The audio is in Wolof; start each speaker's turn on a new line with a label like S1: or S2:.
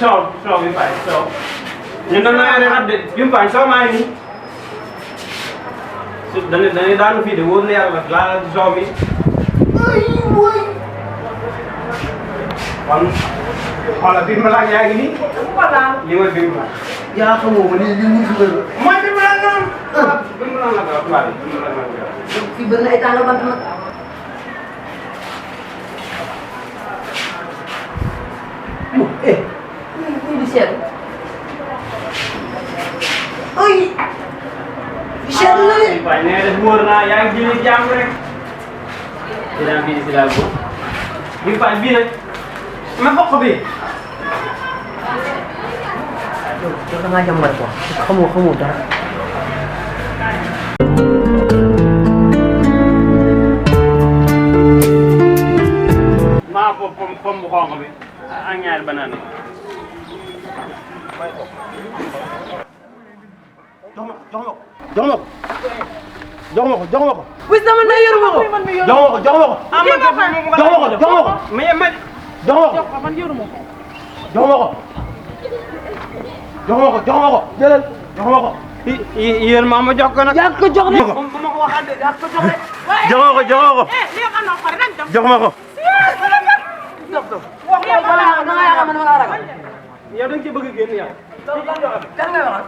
S1: soow bi fay soow. ñun dañu la yore rab de bi mu fay soow maa ngi nii. su dañuy daanu fii de wóor na yàlla laal soow mi. kon xoolal biir malaat yaa ngi nii. li mooy biir malaat.
S2: yaa xamoo ma lii mu fi bëri.
S1: mooy biir malaat noonu. biir malaat la ko wax tubaab yi biir malaat la ko wax.
S2: fii bëri na ay tàngal bant nag. muy di seetlu. ay. seetlu na de.
S1: waaye nee na wóor naa yaa ngi jëlee jàmm rek. dinaa bii si daal boobu. bii fay bii nag. ma bokk bi.
S2: yow da ngaa jàmbat quoi xamoo dara.
S1: maa ko pom bu xonq bi ak ñaari banaan. jox ma ko.
S2: wis dama ne yoruma ko.
S1: jox ma ko. jëlal jox ma ko. yéen maa ma jox ko nag.
S2: yaa ko jox de.
S1: ma ko waxaat de yaa ko jox de. jox ma ko.
S2: da nga yaakaar man dama la ragal.
S1: yow da nga ci bëgg a génn yow.
S2: kan ngay waxal.